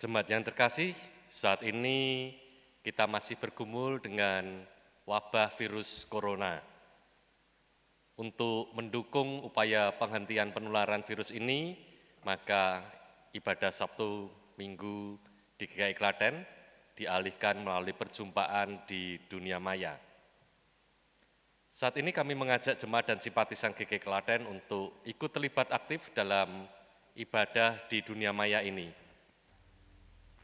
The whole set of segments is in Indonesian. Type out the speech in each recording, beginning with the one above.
Jemaat yang terkasih, saat ini kita masih bergumul dengan wabah virus corona. Untuk mendukung upaya penghentian penularan virus ini, maka ibadah Sabtu Minggu di GKI Klaten dialihkan melalui perjumpaan di dunia maya. Saat ini kami mengajak jemaat dan simpatisan GKI Klaten untuk ikut terlibat aktif dalam ibadah di dunia maya ini.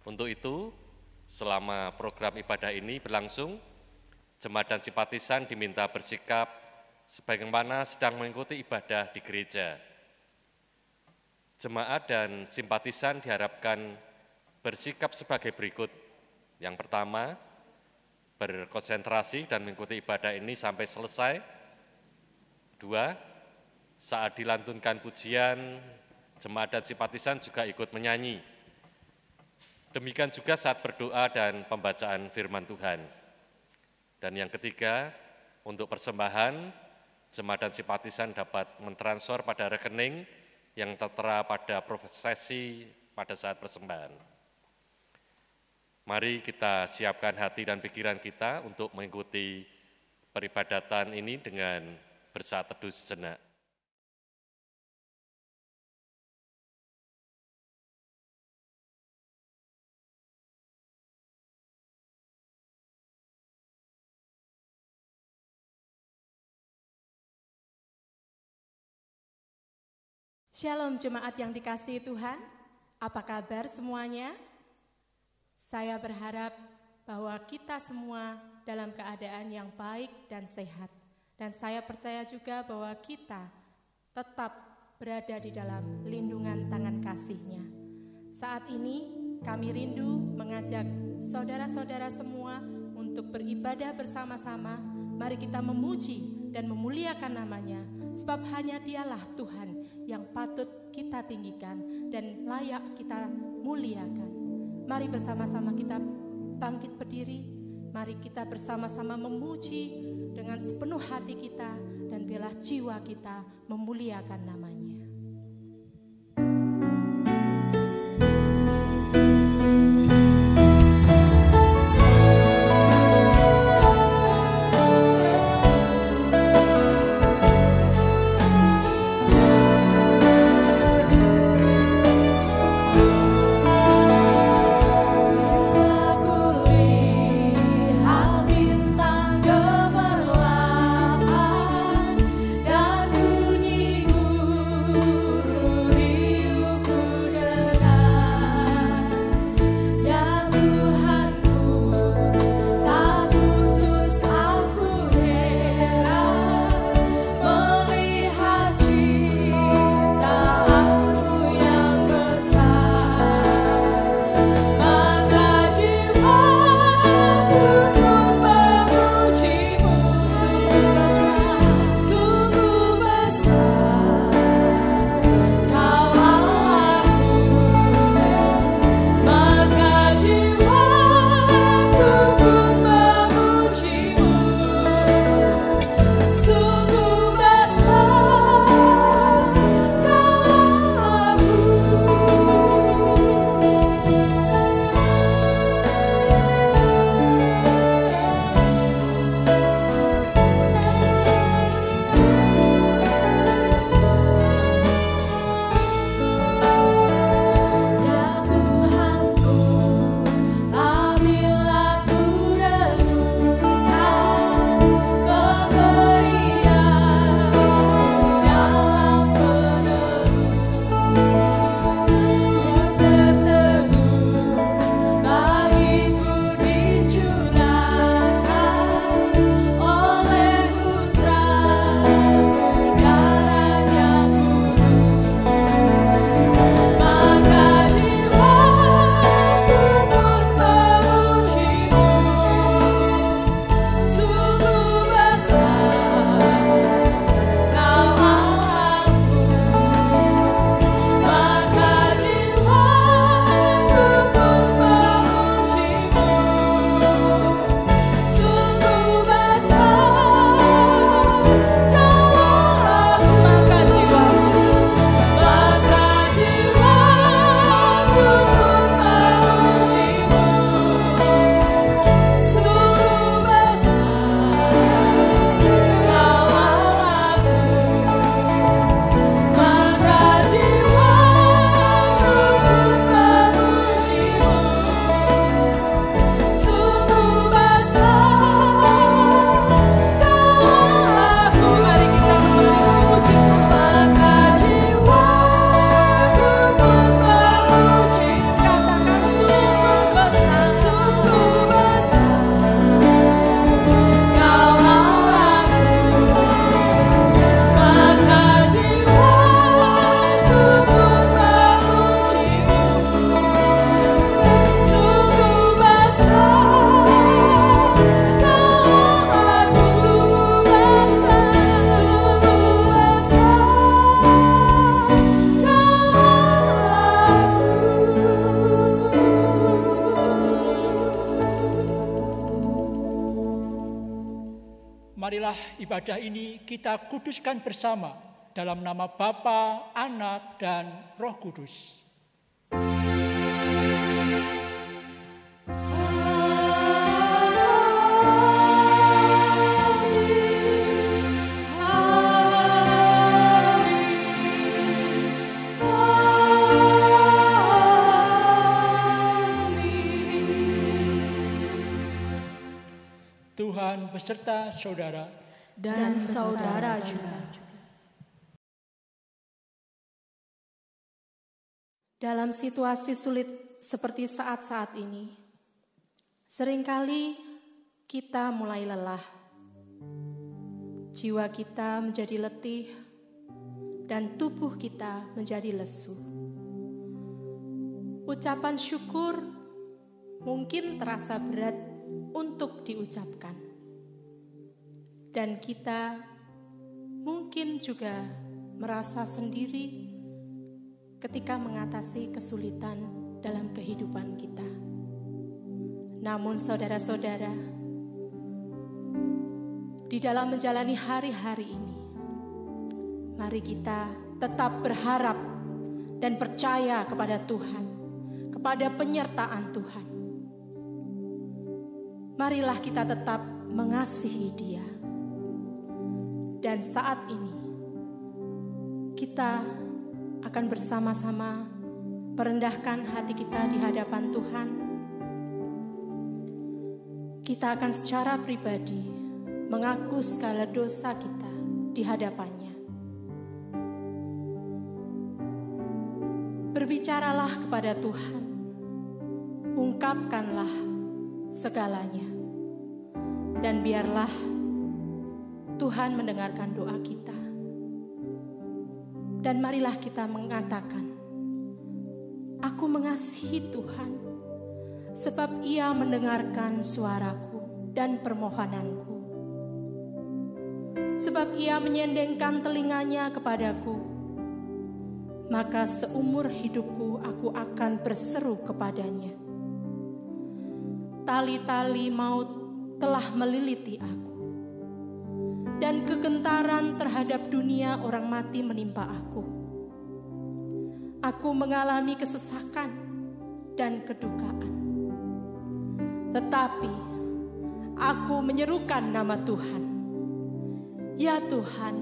Untuk itu, selama program ibadah ini berlangsung, jemaat dan simpatisan diminta bersikap sebagaimana sedang mengikuti ibadah di gereja. Jemaat dan simpatisan diharapkan bersikap sebagai berikut. Yang pertama, berkonsentrasi dan mengikuti ibadah ini sampai selesai. Dua, saat dilantunkan pujian, jemaat dan simpatisan juga ikut menyanyi. Demikian juga saat berdoa dan pembacaan firman Tuhan. Dan yang ketiga, untuk persembahan, jemaat dan simpatisan dapat mentransfer pada rekening yang tertera pada prosesi pada saat persembahan. Mari kita siapkan hati dan pikiran kita untuk mengikuti peribadatan ini dengan bersaat teduh sejenak. Shalom jemaat yang dikasihi Tuhan, apa kabar semuanya? Saya berharap bahwa kita semua dalam keadaan yang baik dan sehat. Dan saya percaya juga bahwa kita tetap berada di dalam lindungan tangan kasih-Nya. Saat ini kami rindu mengajak saudara-saudara semua untuk beribadah bersama-sama. Mari kita memuji dan memuliakan nama-Nya, sebab hanya Dialah Tuhan yang patut kita tinggikan dan layak kita muliakan. Mari bersama-sama kita bangkit berdiri, mari kita bersama-sama memuji dengan sepenuh hati kita dan bela jiwa kita memuliakan nama-Nya. Gemerlap dan bunyi Biarlah ibadah ini kita kuduskan bersama dalam nama Bapa, Anak, dan Roh Kudus. Tuhan beserta saudara dan saudara juga. Dalam situasi sulit seperti saat-saat ini, seringkali kita mulai lelah. Jiwa kita menjadi letih dan tubuh kita menjadi lesu. Ucapan syukur mungkin terasa berat untuk diucapkan. Dan kita mungkin juga merasa sendiri ketika mengatasi kesulitan dalam kehidupan kita. Namun saudara-saudara, di dalam menjalani hari-hari ini, mari kita tetap berharap dan percaya kepada Tuhan, kepada penyertaan Tuhan. Marilah kita tetap mengasihi Dia. Dan saat ini, kita akan bersama-sama merendahkan hati kita di hadapan Tuhan. Kita akan secara pribadi mengaku segala dosa kita di hadapannya. Berbicaralah kepada Tuhan, ungkapkanlah segalanya, dan biarlah Tuhan mendengarkan doa kita. Dan marilah kita mengatakan, aku mengasihi Tuhan, sebab Ia mendengarkan suaraku dan permohonanku. Sebab Ia menyendengkan telinganya kepadaku, maka seumur hidupku aku akan berseru kepadanya. Tali-tali maut telah meliliti aku, dan kegentaran terhadap dunia orang mati menimpa aku. Aku mengalami kesesakan dan kedukaan. Tetapi aku menyerukan nama Tuhan. Ya Tuhan,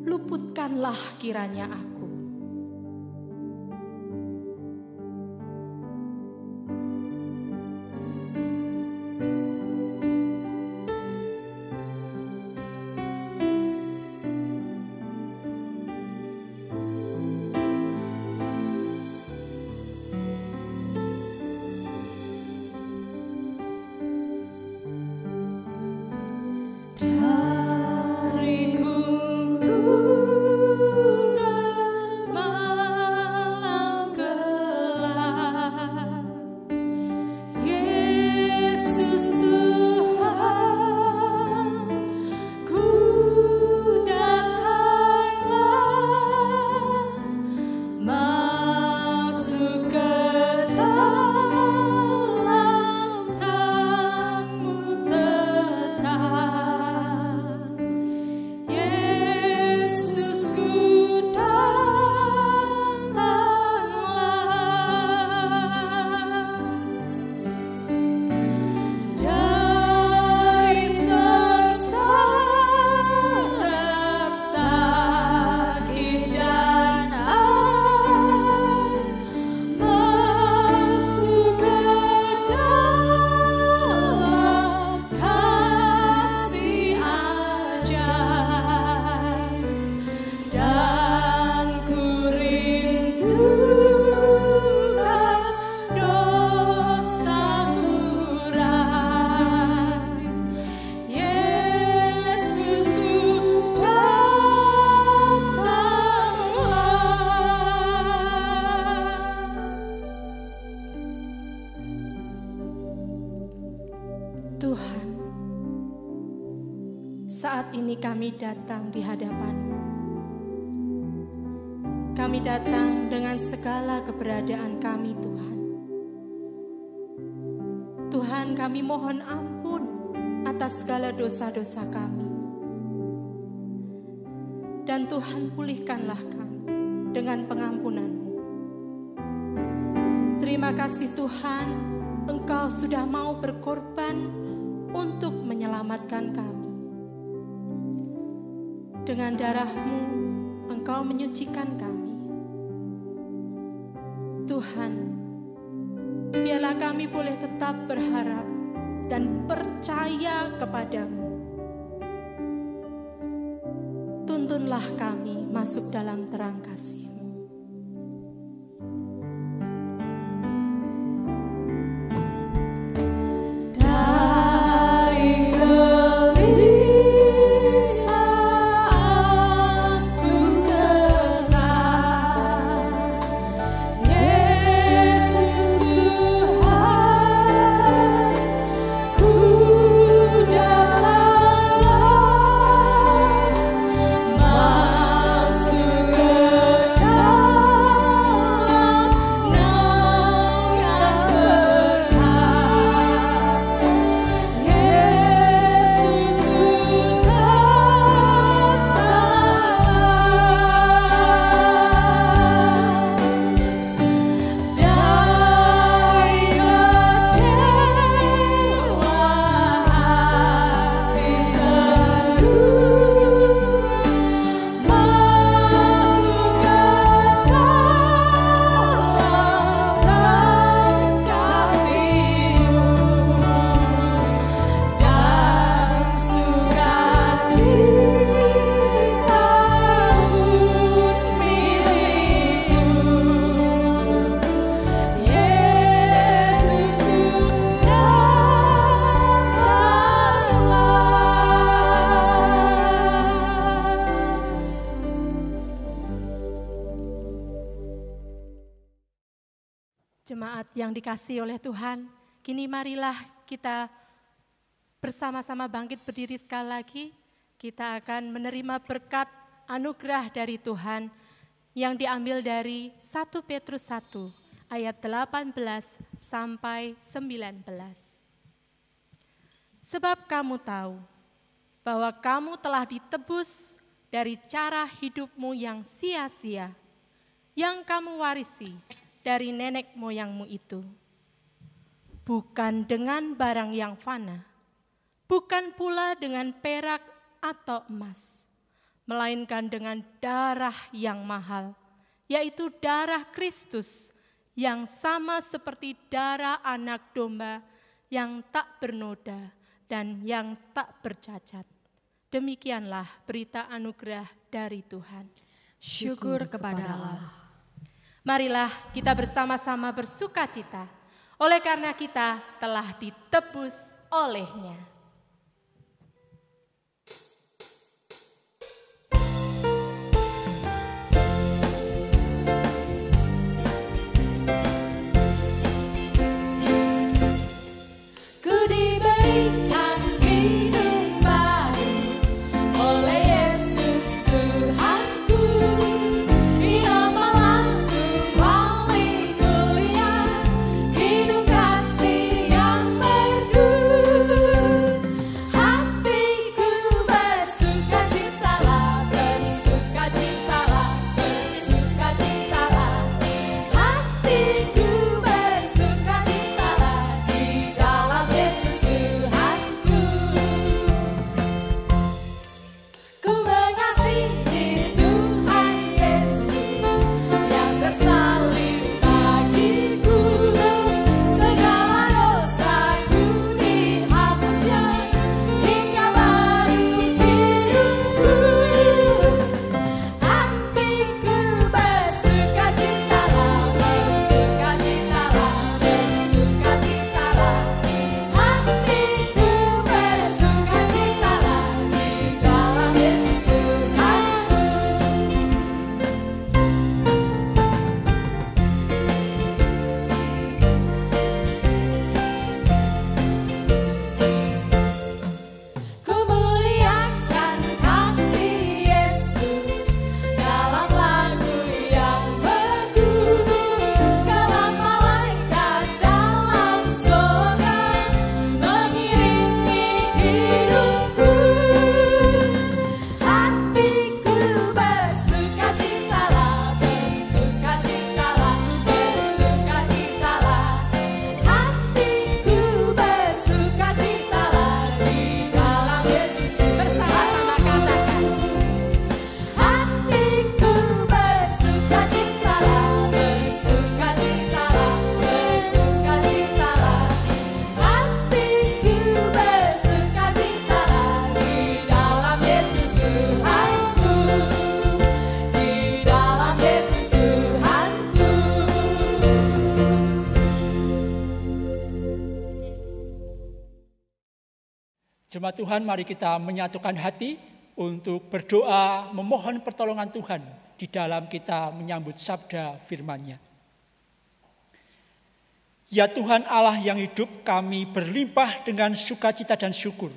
luputkanlah kiranya aku. Tuhan, saat ini kami datang di hadapan-Mu. Kami datang dengan segala keberadaan kami, Tuhan. Tuhan, kami mohon ampun atas segala dosa-dosa kami. dan Tuhan pulihkanlah kami dengan pengampunan-Mu. Terima kasih Tuhan, Engkau sudah mau berkorban untuk menyelamatkan kami. Dengan darah-Mu, Engkau menyucikan kami. Tuhan, biarlah kami boleh tetap berharap dan percaya kepada-Mu. Tuntunlah kami masuk dalam terang kasih-Mu. Jemaat yang dikasihi oleh Tuhan, kini marilah kita bersama-sama bangkit berdiri sekali lagi. Kita akan menerima berkat anugerah dari Tuhan yang diambil dari 1 Petrus 1 ayat 18 sampai 19. Sebab kamu tahu bahwa kamu telah ditebus dari cara hidupmu yang sia-sia, yang kamu warisi dari nenek moyangmu itu, bukan dengan barang yang fana, bukan pula dengan perak atau emas, melainkan dengan darah yang mahal, yaitu darah Kristus yang sama seperti darah anak domba yang tak bernoda dan yang tak bercacat. Demikianlah berita anugerah dari Tuhan. Syukur kepada Allah. Marilah kita bersama-sama bersukacita oleh karena kita telah ditebus oleh-Nya. Hidup kasih yang merdu. Jemaat Tuhan, mari kita menyatukan hati untuk berdoa memohon pertolongan Tuhan di dalam kita menyambut sabda firman-Nya. Ya Tuhan Allah yang hidup, kami berlimpah dengan sukacita dan syukur.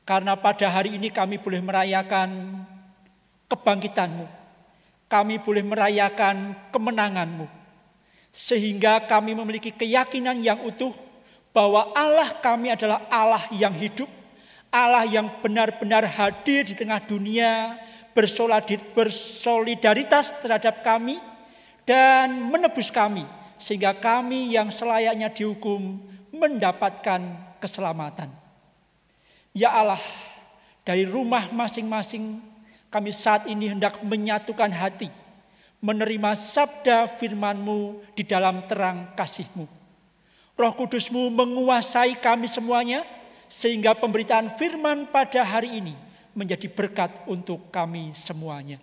Karena pada hari ini kami boleh merayakan kebangkitan-Mu. Kami boleh merayakan kemenangan-Mu. Sehingga kami memiliki keyakinan yang utuh bahwa Allah kami adalah Allah yang hidup. Allah yang benar-benar hadir di tengah dunia, bersolidaritas terhadap kami dan menebus kami, sehingga kami yang selayaknya dihukum mendapatkan keselamatan. Ya Allah, dari rumah masing-masing kami saat ini hendak menyatukan hati, menerima sabda firman-Mu di dalam terang kasih-Mu. Roh Kudus-Mu menguasai kami semuanya, sehingga pemberitaan firman pada hari ini menjadi berkat untuk kami semuanya.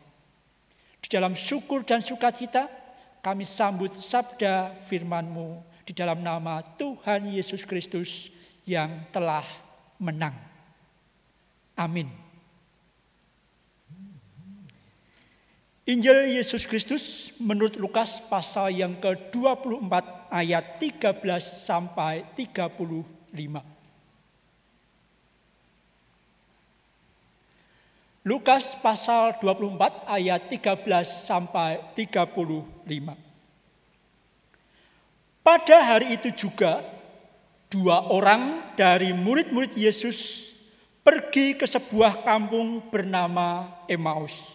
Di dalam syukur dan sukacita, kami sambut sabda firman-Mu di dalam nama Tuhan Yesus Kristus yang telah menang. Amin. Injil Yesus Kristus menurut Lukas pasal yang ke-24 ayat 13 sampai 35. Lukas pasal 24 ayat 13 sampai 35. Pada hari itu juga 2 orang dari murid-murid Yesus pergi ke sebuah kampung bernama Emmaus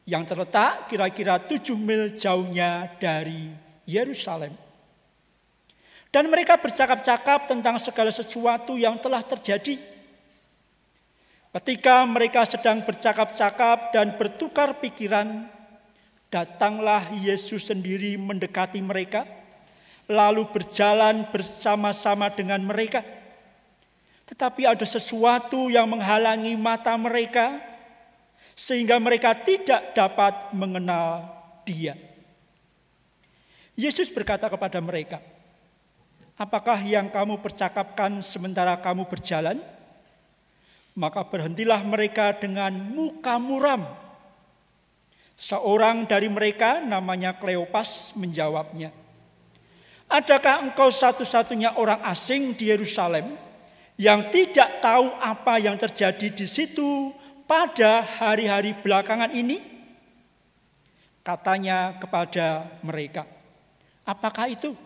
yang terletak kira-kira 7 mil jauhnya dari Yerusalem. Dan mereka bercakap-cakap tentang segala sesuatu yang telah terjadi. Ketika mereka sedang bercakap-cakap dan bertukar pikiran, datanglah Yesus sendiri mendekati mereka, lalu berjalan bersama-sama dengan mereka. Tetapi ada sesuatu yang menghalangi mata mereka, sehingga mereka tidak dapat mengenal Dia. Yesus berkata kepada mereka, "Apakah yang kamu percakapkan sementara kamu berjalan?" Maka berhentilah mereka dengan muka muram. Seorang dari mereka namanya Kleopas menjawabnya, "Adakah engkau satu-satunya orang asing di Yerusalem yang tidak tahu apa yang terjadi di situ pada hari-hari belakangan ini?" Katanya kepada mereka, "Apakah itu?"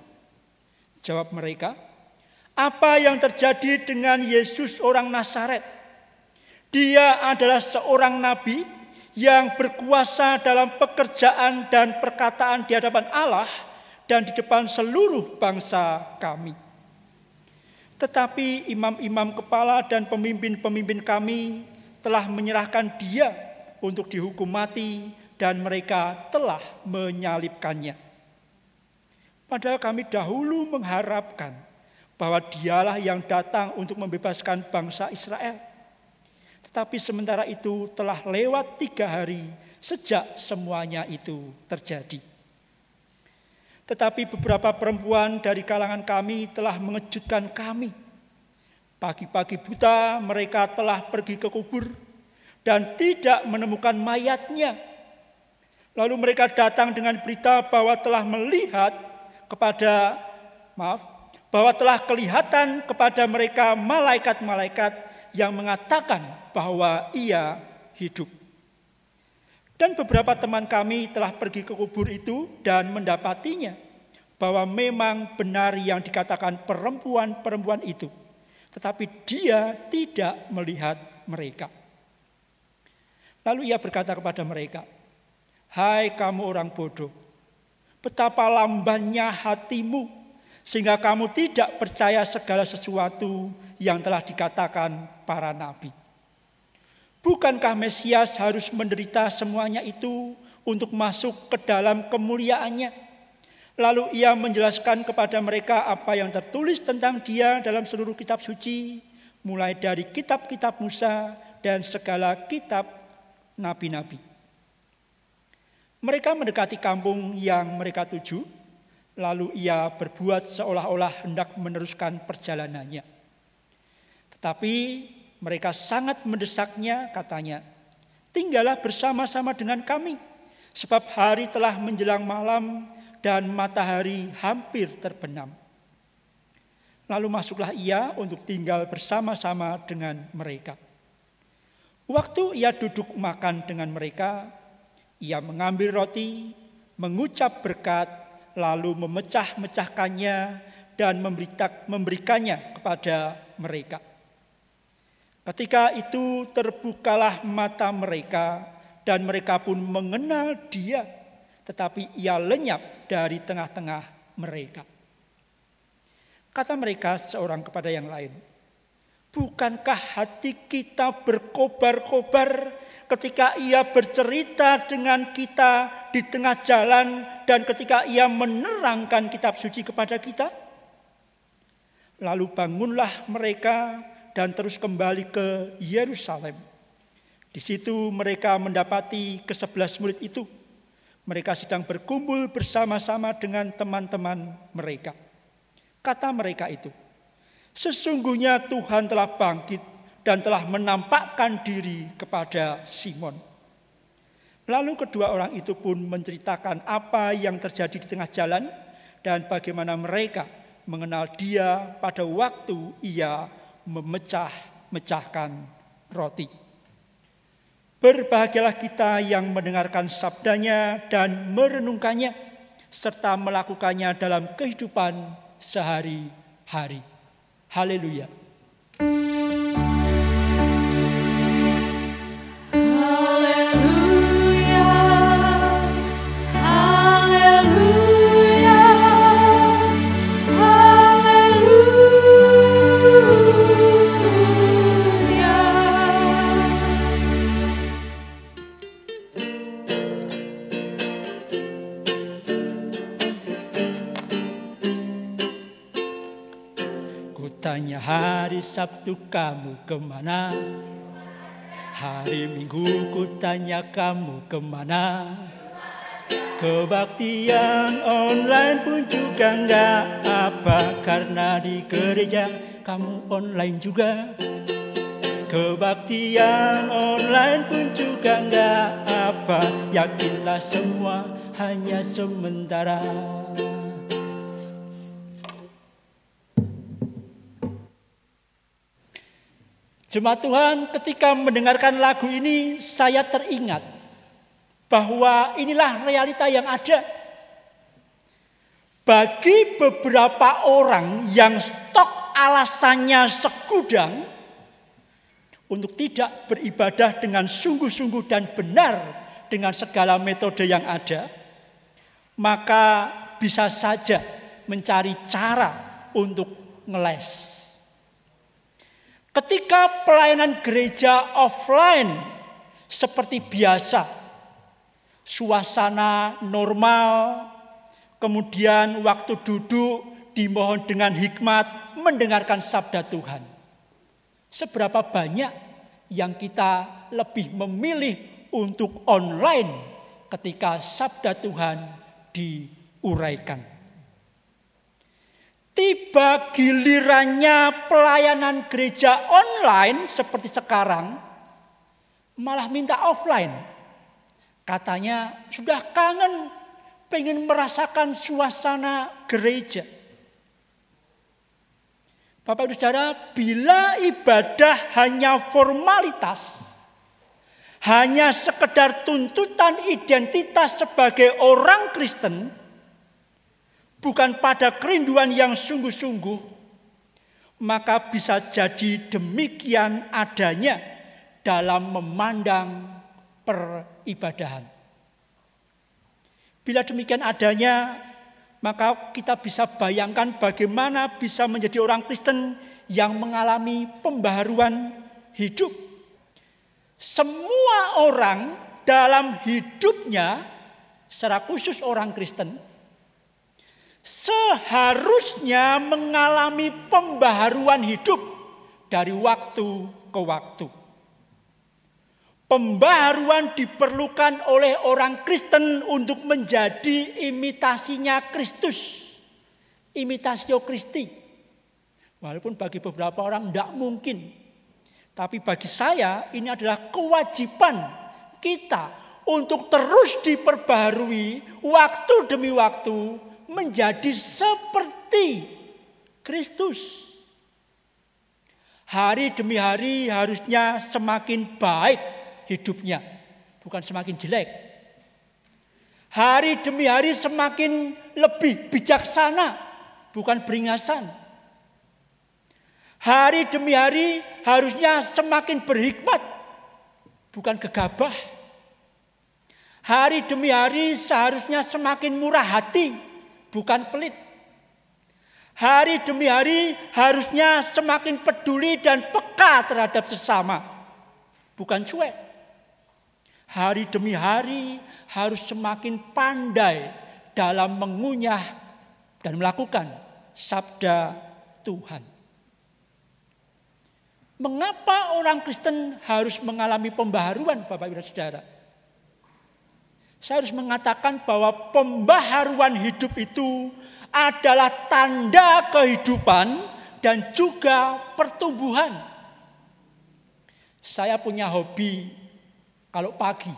Jawab mereka, "Apa yang terjadi dengan Yesus orang Nazaret? Dia adalah seorang nabi yang berkuasa dalam pekerjaan dan perkataan di hadapan Allah dan di depan seluruh bangsa kami. Tetapi imam-imam kepala dan pemimpin-pemimpin kami telah menyerahkan Dia untuk dihukum mati dan mereka telah menyalibkannya. Padahal kami dahulu mengharapkan bahwa Dialah yang datang untuk membebaskan bangsa Israel. Tetapi sementara itu telah lewat 3 hari sejak semuanya itu terjadi. Tetapi beberapa perempuan dari kalangan kami telah mengejutkan kami. Pagi-pagi buta mereka telah pergi ke kubur dan tidak menemukan mayatnya. Lalu mereka datang dengan berita bahwa telah kelihatan kepada mereka malaikat-malaikat yang mengatakan bahwa Ia hidup. Dan beberapa teman kami telah pergi ke kubur itu dan mendapatinya bahwa memang benar yang dikatakan perempuan-perempuan itu. Tetapi Dia tidak melihat mereka. Lalu Ia berkata kepada mereka, "Hai kamu orang bodoh, betapa lambannya hatimu, sehingga kamu tidak percaya segala sesuatu yang telah dikatakan para nabi. Bukankah Mesias harus menderita semuanya itu untuk masuk ke dalam kemuliaannya?" Lalu Ia menjelaskan kepada mereka apa yang tertulis tentang Dia dalam seluruh kitab suci, mulai dari kitab-kitab Musa dan segala kitab nabi-nabi. Mereka mendekati kampung yang mereka tuju, lalu Ia berbuat seolah-olah hendak meneruskan perjalanannya. Tetapi Mereka sangat mendesaknya, katanya. Tinggallah bersama-sama dengan kami, sebab hari telah menjelang malam dan matahari hampir terbenam. Lalu masuklah ia untuk tinggal bersama-sama dengan mereka. Waktu ia duduk makan dengan mereka, ia mengambil roti, mengucap berkat, lalu memecah-mecahkannya dan memberikannya kepada mereka. Ketika itu terbukalah mata mereka dan mereka pun mengenal dia, tetapi ia lenyap dari tengah-tengah mereka. Kata mereka seorang kepada yang lain, bukankah hati kita berkobar-kobar ketika ia bercerita dengan kita di tengah jalan dan ketika ia menerangkan kitab suci kepada kita? Lalu bangunlah mereka dan terus kembali ke Yerusalem. Di situ mereka mendapati ke-11 murid itu. Mereka sedang berkumpul bersama-sama dengan teman-teman mereka. Kata mereka itu, sesungguhnya Tuhan telah bangkit dan telah menampakkan diri kepada Simon. Lalu kedua orang itu pun menceritakan apa yang terjadi di tengah jalan dan bagaimana mereka mengenal dia pada waktu ia memecah-mecahkan roti. Berbahagialah kita yang mendengarkan sabdanya dan merenungkannya serta melakukannya dalam kehidupan sehari-hari. Haleluya. Tanya hari Sabtu kamu kemana? Hari Minggu ku tanya kamu kemana? Kebaktian online pun juga enggak apa, karena di gereja kamu online juga. Kebaktian online pun juga enggak apa, yakinlah semua hanya sementara. Jemaat Tuhan, ketika mendengarkan lagu ini saya teringat bahwa inilah realita yang ada. Bagi beberapa orang yang stok alasannya segudang untuk tidak beribadah dengan sungguh-sungguh dan benar dengan segala metode yang ada, maka bisa saja mencari cara untuk ngeles. Ketika pelayanan gereja offline seperti biasa, suasana normal, kemudian waktu duduk dimohon dengan hikmat mendengarkan sabda Tuhan. Seberapa banyak yang kita lebih memilih untuk online ketika sabda Tuhan diuraikan. Tiba gilirannya pelayanan gereja online seperti sekarang, malah minta offline. Katanya sudah kangen, pengen merasakan suasana gereja. Bapak Ibu Saudara, bila ibadah hanya formalitas, hanya sekedar tuntutan identitas sebagai orang Kristen, bukan pada kerinduan yang sungguh-sungguh, maka bisa jadi demikian adanya dalam memandang peribadahan. Bila demikian adanya, maka kita bisa bayangkan bagaimana bisa menjadi orang Kristen yang mengalami pembaharuan hidup. Semua orang dalam hidupnya, secara khusus orang Kristen, seharusnya mengalami pembaharuan hidup dari waktu ke waktu. Pembaharuan diperlukan oleh orang Kristen untuk menjadi imitasinya Kristus. Imitatio Christi. Walaupun bagi beberapa orang tidak mungkin. Tapi bagi saya ini adalah kewajiban kita untuk terus diperbaharui waktu demi waktu menjadi seperti Kristus. Hari demi hari harusnya semakin baik hidupnya, bukan semakin jelek. Hari demi hari semakin lebih bijaksana, bukan beringasan. Hari demi hari harusnya semakin berhikmat, bukan gegabah. Hari demi hari seharusnya semakin murah hati, bukan pelit. Hari demi hari harusnya semakin peduli dan peka terhadap sesama, bukan cuek. Hari demi hari harus semakin pandai dalam mengunyah dan melakukan sabda Tuhan. Mengapa orang Kristen harus mengalami pembaharuan, Bapak Ibu dan Saudara? Saya harus mengatakan bahwa pembaharuan hidup itu adalah tanda kehidupan dan juga pertumbuhan. Saya punya hobi kalau pagi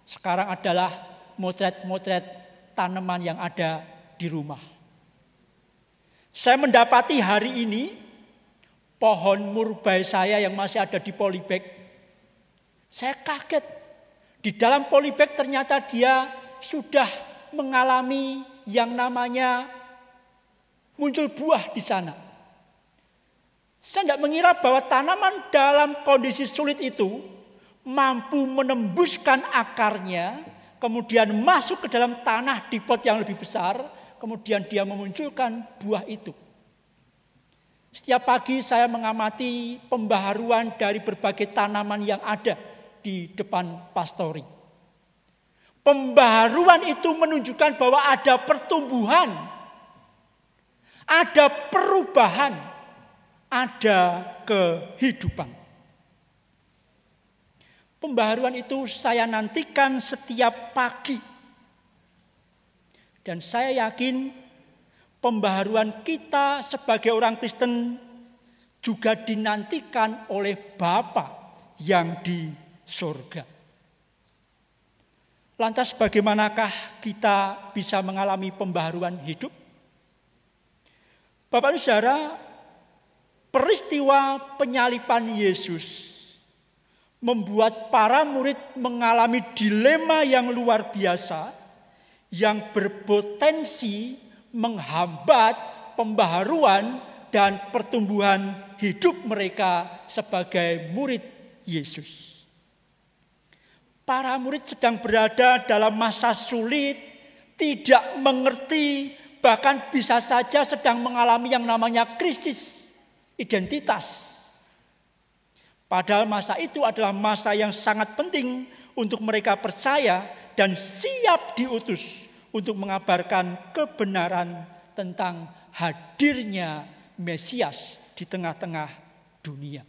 sekarang adalah motret-motret tanaman yang ada di rumah. Saya mendapati hari ini pohon murbai saya yang masih ada di polybag, saya kaget. Di dalam polybag ternyata dia sudah mengalami yang namanya muncul buah di sana. Saya tidak mengira bahwa tanaman dalam kondisi sulit itu mampu menembuskan akarnya, kemudian masuk ke dalam tanah di pot yang lebih besar, kemudian dia memunculkan buah itu. Setiap pagi saya mengamati pembaharuan dari berbagai tanaman yang ada di depan pastori. Pembaharuan itu menunjukkan bahwa ada pertumbuhan, ada perubahan, ada kehidupan. Pembaharuan itu saya nantikan setiap pagi. Dan saya yakin pembaharuan kita sebagai orang Kristen juga dinantikan oleh Bapa yang di surga. Lantas bagaimanakah kita bisa mengalami pembaharuan hidup? Bapak dan Saudara, peristiwa penyaliban Yesus membuat para murid mengalami dilema yang luar biasa yang berpotensi menghambat pembaharuan dan pertumbuhan hidup mereka sebagai murid Yesus. Para murid sedang berada dalam masa sulit, tidak mengerti, bahkan bisa saja sedang mengalami yang namanya krisis identitas. Padahal masa itu adalah masa yang sangat penting untuk mereka percaya dan siap diutus untuk mengabarkan kebenaran tentang hadirnya Mesias di tengah-tengah dunia.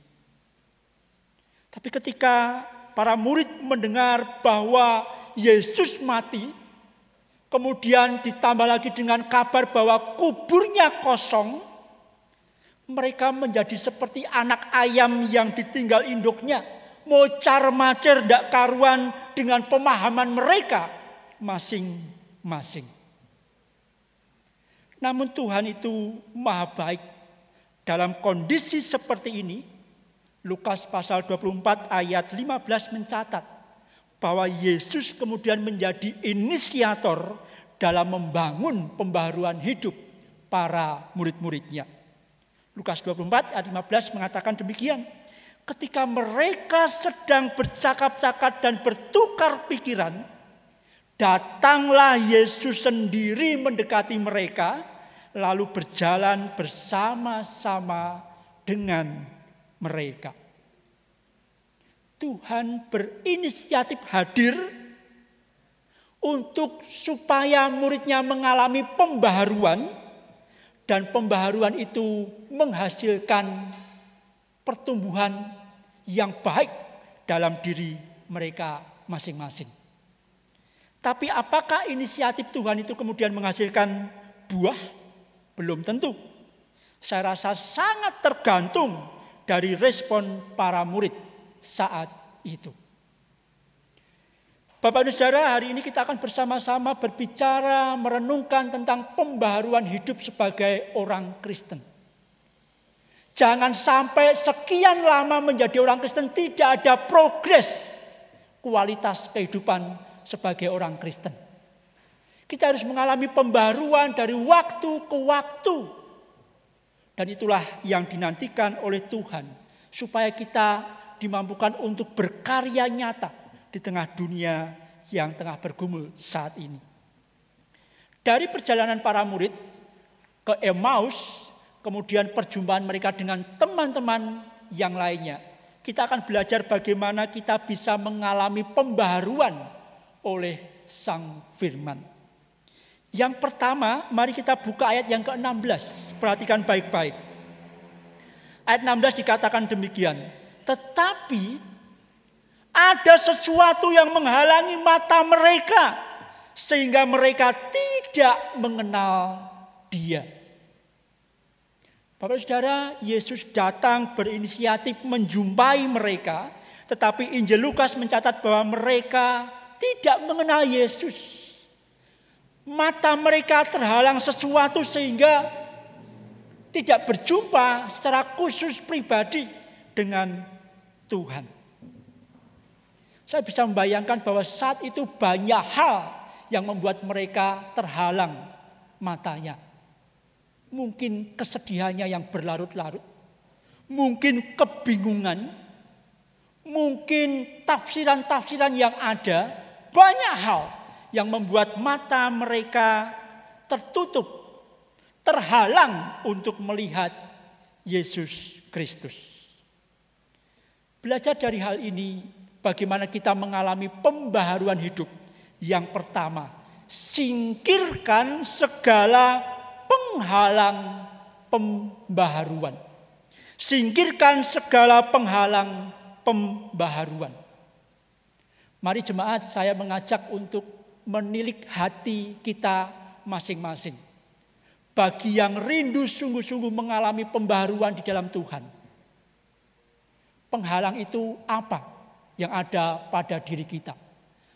Tapi ketika para murid mendengar bahwa Yesus mati, kemudian ditambah lagi dengan kabar bahwa kuburnya kosong, mereka menjadi seperti anak ayam yang ditinggal induknya, mocar-macer tidak karuan dengan pemahaman mereka masing-masing. Namun Tuhan itu maha baik. Dalam kondisi seperti ini, Lukas pasal 24 ayat 15 mencatat bahwa Yesus kemudian menjadi inisiator dalam membangun pembaharuan hidup para murid-muridnya. Lukas 24 ayat 15 mengatakan demikian. Ketika mereka sedang bercakap-cakap dan bertukar pikiran, datanglah Yesus sendiri mendekati mereka, lalu berjalan bersama-sama dengan mereka. Tuhan berinisiatif hadir untuk supaya muridnya mengalami pembaharuan, dan pembaharuan itu menghasilkan pertumbuhan yang baik dalam diri mereka masing-masing. Tapi apakah inisiatif Tuhan itu kemudian menghasilkan buah? Belum tentu. Saya rasa sangat tergantung dari respon para murid saat itu. Bapak dan Saudara, hari ini kita akan bersama-sama berbicara, merenungkan tentang pembaharuan hidup sebagai orang Kristen. Jangan sampai sekian lama menjadi orang Kristen tidak ada progres kualitas kehidupan sebagai orang Kristen. Kita harus mengalami pembaharuan dari waktu ke waktu. Dan itulah yang dinantikan oleh Tuhan. Supaya kita dimampukan untuk berkarya nyata di tengah dunia yang tengah bergumul saat ini. Dari perjalanan para murid ke Emmaus, kemudian perjumpaan mereka dengan teman-teman yang lainnya, kita akan belajar bagaimana kita bisa mengalami pembaharuan oleh Sang Firman. Yang pertama, mari kita buka ayat yang ke-16. Perhatikan baik-baik. Ayat 16 dikatakan demikian. Tetapi ada sesuatu yang menghalangi mata mereka sehingga mereka tidak mengenal Dia. Bapak Saudara, Yesus datang berinisiatif menjumpai mereka, tetapi Injil Lukas mencatat bahwa mereka tidak mengenal Yesus. Mata mereka terhalang sesuatu sehingga tidak berjumpa secara khusus pribadi dengan Tuhan. Saya bisa membayangkan bahwa saat itu banyak hal yang membuat mereka terhalang matanya. Mungkin kesedihannya yang berlarut-larut. Mungkin kebingungan. Mungkin tafsiran-tafsiran yang ada. Banyak hal yang membuat mata mereka tertutup. Terhalang untuk melihat Yesus Kristus. Belajar dari hal ini. Bagaimana kita mengalami pembaharuan hidup. Yang pertama, singkirkan segala penghalang pembaharuan. Singkirkan segala penghalang pembaharuan. Mari jemaat, saya mengajak untuk menilik hati kita masing-masing. Bagi yang rindu sungguh-sungguh mengalami pembaharuan di dalam Tuhan. Penghalang itu apa yang ada pada diri kita?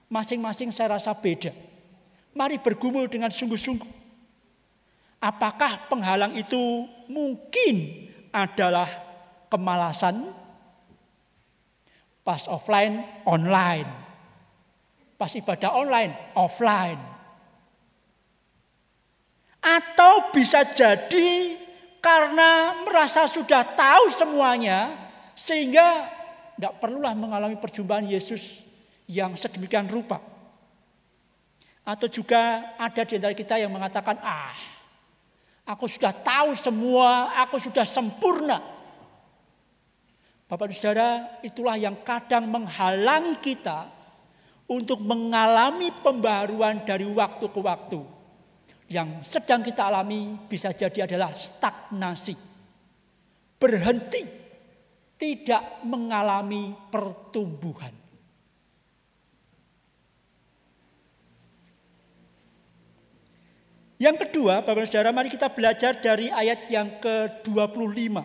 Masing-masing saya rasa beda. Mari bergumul dengan sungguh-sungguh. Apakah penghalang itu mungkin adalah kemalasan? Pas offline, online. Pas ibadah online, offline. Atau bisa jadi karena merasa sudah tahu semuanya, sehingga tidak perlulah mengalami perjumpaan Yesus yang sedemikian rupa. Atau juga ada di antara kita yang mengatakan, aku sudah tahu semua, aku sudah sempurna. Bapak dan Saudara, itulah yang kadang menghalangi kita untuk mengalami pembaharuan dari waktu ke waktu. Yang sedang kita alami bisa jadi adalah stagnasi. Berhenti. Tidak mengalami pertumbuhan. Yang kedua, Bapak dan Saudara, mari kita belajar dari ayat yang ke-25.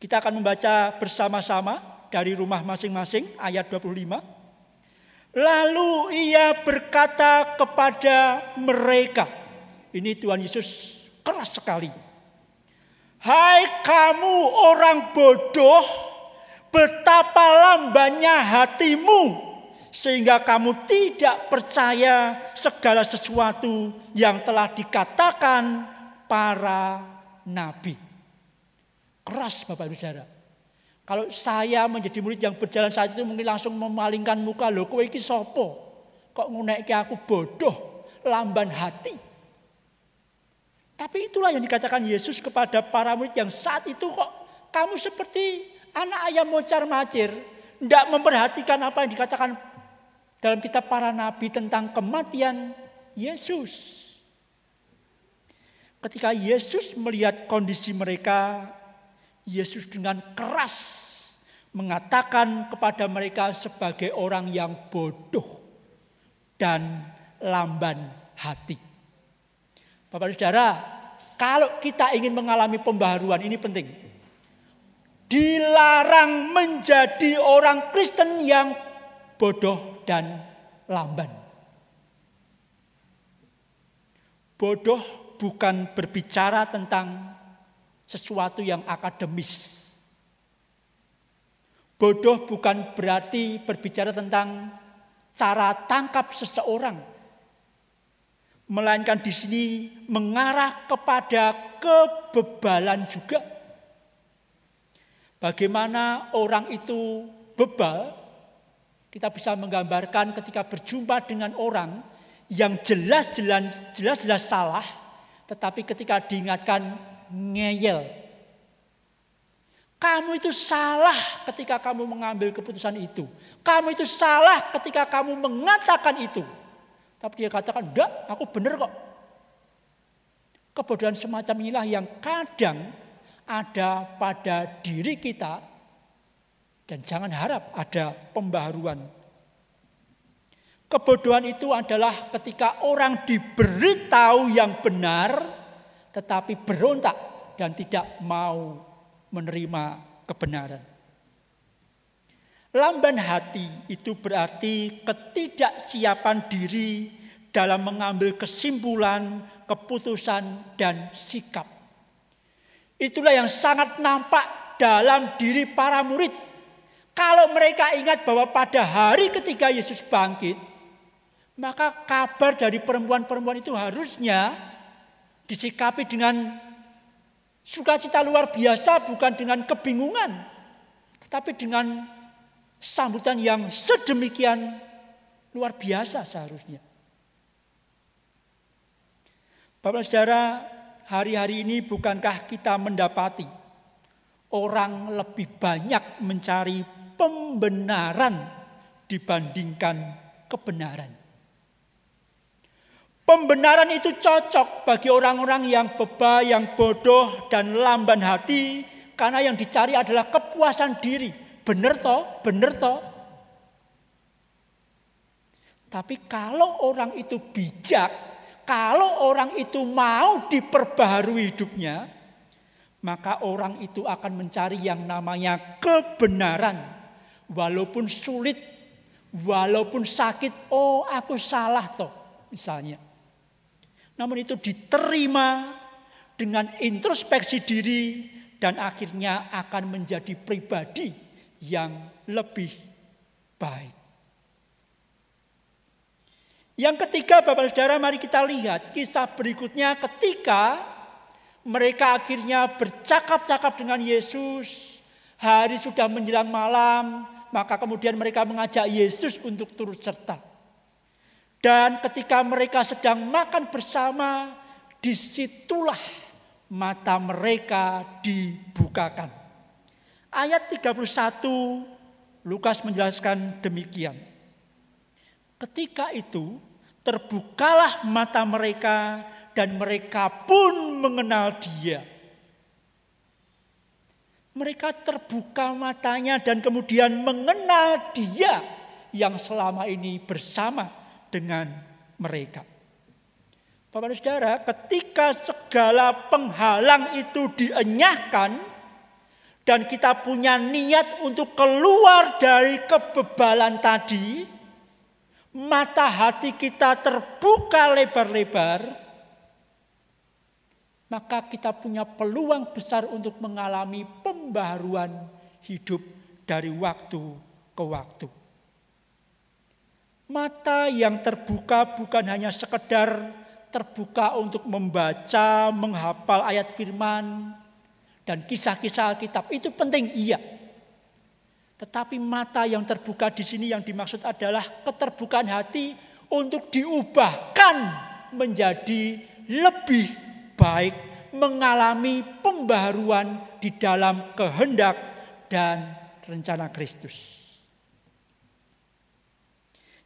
Kita akan membaca bersama-sama dari rumah masing-masing, ayat 25. Lalu ia berkata kepada mereka, ini Tuhan Yesus keras sekali. Hai kamu orang bodoh, betapa lambannya hatimu, sehingga kamu tidak percaya segala sesuatu yang telah dikatakan para nabi. Keras Bapak Ibu Saudara. Kalau saya menjadi murid yang berjalan saat itu mungkin langsung memalingkan muka, loh kowe iki sopo? Kok ngunekke aku bodoh, lamban hati. Tapi itulah yang dikatakan Yesus kepada para murid yang saat itu kok kamu seperti anak ayam moncar-macir. Tidak memperhatikan apa yang dikatakan dalam kitab para nabi tentang kematian Yesus. Ketika Yesus melihat kondisi mereka, Yesus dengan keras mengatakan kepada mereka sebagai orang yang bodoh dan lamban hati. Bapak dan Saudara, kalau kita ingin mengalami pembaharuan ini penting. dilarang menjadi orang Kristen yang bodoh dan lamban. Bodoh bukan berbicara tentang sesuatu yang akademis. Bodoh bukan berarti berbicara tentang cara tangkap seseorang. Melainkan di sini mengarah kepada kebebalan juga. Bagaimana orang itu bebal, kita bisa menggambarkan ketika berjumpa dengan orang yang jelas-jelas salah, tetapi ketika diingatkan ngeyel. Kamu itu salah ketika kamu mengambil keputusan itu. Kamu itu salah ketika kamu mengatakan itu. Tapi dia katakan, enggak, aku benar kok. Kebodohan semacam inilah yang kadang ada pada diri kita. Dan jangan harap ada pembaharuan. Kebodohan itu adalah ketika orang diberitahu yang benar, tetapi berontak dan tidak mau menerima kebenaran. Lamban hati itu berarti ketidaksiapan diri dalam mengambil kesimpulan, keputusan, dan sikap. Itulah yang sangat nampak dalam diri para murid. Kalau mereka ingat bahwa pada hari ketika Yesus bangkit, maka kabar dari perempuan-perempuan itu harusnya disikapi dengan sukacita luar biasa, bukan dengan kebingungan, tetapi dengan sambutan yang sedemikian luar biasa seharusnya. Bapak Saudara, hari-hari ini bukankah kita mendapati orang lebih banyak mencari pembenaran dibandingkan kebenaran? Pembenaran itu cocok bagi orang-orang yang bebal, yang bodoh, dan lamban hati. Karena yang dicari adalah kepuasan diri. Benar toh? Benar toh? Tapi kalau orang itu bijak, kalau orang itu mau diperbaharui hidupnya, maka orang itu akan mencari yang namanya kebenaran. Walaupun sulit, walaupun sakit, oh aku salah toh misalnya. Namun itu diterima dengan introspeksi diri dan akhirnya akan menjadi pribadi yang lebih baik. Yang ketiga, Bapak Saudara, mari kita lihat kisah berikutnya ketika mereka akhirnya bercakap-cakap dengan Yesus. Hari sudah menjelang malam, maka kemudian mereka mengajak Yesus untuk turut serta. Dan ketika mereka sedang makan bersama, disitulah mata mereka dibukakan. Ayat 31 Lukas menjelaskan demikian. Ketika itu terbukalah mata mereka dan mereka pun mengenal Dia. Mereka terbuka matanya dan kemudian mengenal Dia yang selama ini bersama dengan mereka. Bapak dan Saudara, ketika segala penghalang itu dienyahkan dan kita punya niat untuk keluar dari kebebalan tadi, mata hati kita terbuka lebar-lebar, maka kita punya peluang besar untuk mengalami pembaharuan hidup dari waktu ke waktu. Mata yang terbuka bukan hanya sekedar terbuka untuk membaca, menghafal ayat firman, dan kisah-kisah Alkitab. Itu penting, iya. Tetapi mata yang terbuka di sini yang dimaksud adalah keterbukaan hati untuk diubahkan menjadi lebih baik, mengalami pembaharuan di dalam kehendak dan rencana Kristus.